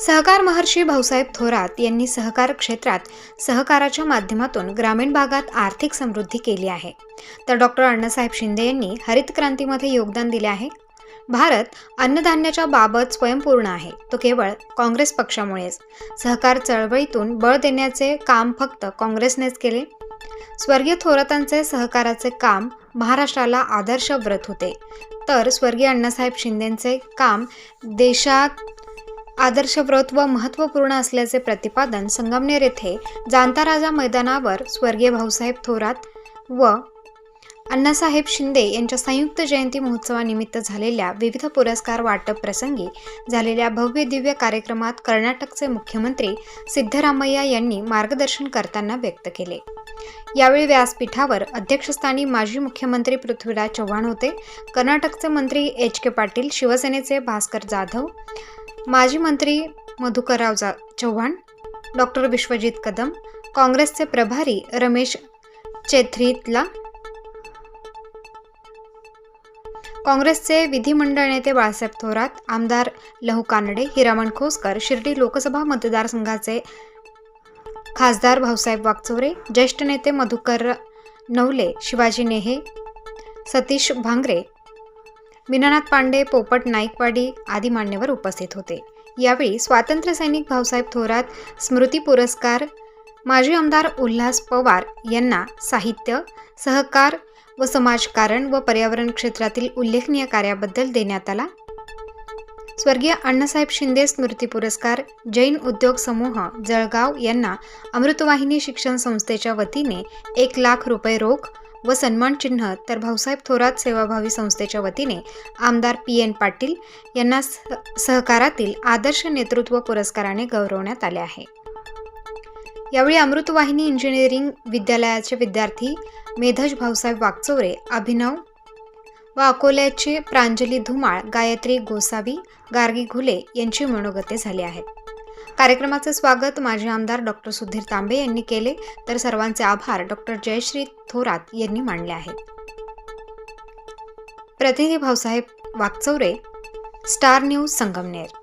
सहकार महर्षी भाऊसाहेब थोरात यांनी सहकार क्षेत्रात सहकाराच्या माध्यमातून ग्रामीण भागात आर्थिक समृद्धी केली आहे. तर डॉक्टर अण्णासाहेब शिंदे यांनी हरित क्रांतीमध्ये योगदान दिले आहे. भारत अन्नधान्याच्या बाबत स्वयंपूर्ण आहे, तो केवळ काँग्रेस पक्षामुळेच. सहकार चळवळीतून बळ देण्याचे काम फक्त काँग्रेसनेच केले. स्वर्गीय थोरातांचे सहकाराचे काम महाराष्ट्राला आदर्शव्रत होते, तर स्वर्गीय अण्णासाहेब शिंदेंचे काम देशात आदर्शव्रत व महत्त्वपूर्ण असल्याचे प्रतिपादन संगमनेर येथे जाणता राजा मैदानावर स्वर्गीय भाऊसाहेब थोरात व अण्णासाहेब शिंदे यांच्या संयुक्त जयंती महोत्सवानिमित्त झालेल्या विविध पुरस्कार वाटप प्रसंगी झालेल्या भव्य दिव्य कार्यक्रमात कर्नाटकचे मुख्यमंत्री सिद्धरामय्या यांनी मार्गदर्शन करताना व्यक्त केले. यावेळी व्यासपीठावर अध्यक्षस्थानी माजी मुख्यमंत्री पृथ्वीराज चव्हाण होते. कर्नाटकचे मंत्री एच.के. पाटील, शिवसेनेचे भास्कर जाधव, माजी मंत्री मधुकरराव चव्हाण, डॉक्टर विश्वजित कदम, काँग्रेसचे प्रभारी रमेश चेथ्रीतला, काँग्रेसचे विधिमंडळ नेते बाळासाहेब थोरात, आमदार लहू कानडे, हिरामण खोसकर, शिर्डी लोकसभा मतदारसंघाचे खासदार भाऊसाहेब वागचौरे, ज्येष्ठ नेते मधुकर नवले, शिवाजी नेहे, सतीश भांगरे, मीनानाथ पांडे, पोपट नाईकवाडी आदी मान्यवर उपस्थित होते. यावेळी स्वातंत्र्य सैनिक भाऊसाहेब थोरात स्मृती पुरस्कार माजी आमदार उल्हास पवार यांना साहित्य, सहकार व समाजकारण व पर्यावरण क्षेत्रातील उल्लेखनीय कार्याबद्दल देण्यात आला. स्वर्गीय अण्णासाहेब शिंदे स्मृती पुरस्कार जैन उद्योग समूह जळगाव यांना अमृतवाहिनी शिक्षण संस्थेच्या वतीने 1,00,000 रुपये रोख व सन्मान चिन्ह, तर भाऊसाहेब थोरात सेवाभावी संस्थेच्या वतीने आमदार P.N. पाटील यांना सहकारातील आदर्श नेतृत्व पुरस्काराने गौरवण्यात आले आहे. यावेळी अमृतवाहिनी इंजिनिअरिंग विद्यालयाचे विद्यार्थी मेधज भाऊसाहेब वागचौरे, अभिनव व अकोल्याचे प्रांजली धुमाळ, गायत्री गोसावी, गार्गी घुले यांची मनोगते झाली आहेत. कार्यक्रमाचे स्वागत माजी आमदार डॉक्टर सुधीर तांबे यांनी केले, तर सर्वांचे आभार डॉक्टर जयश्री थोरात यांनी मानले आहेत. प्रतिनिधी भाऊसाहेब वागचौरे, स्टार न्यूज, संगमनेर.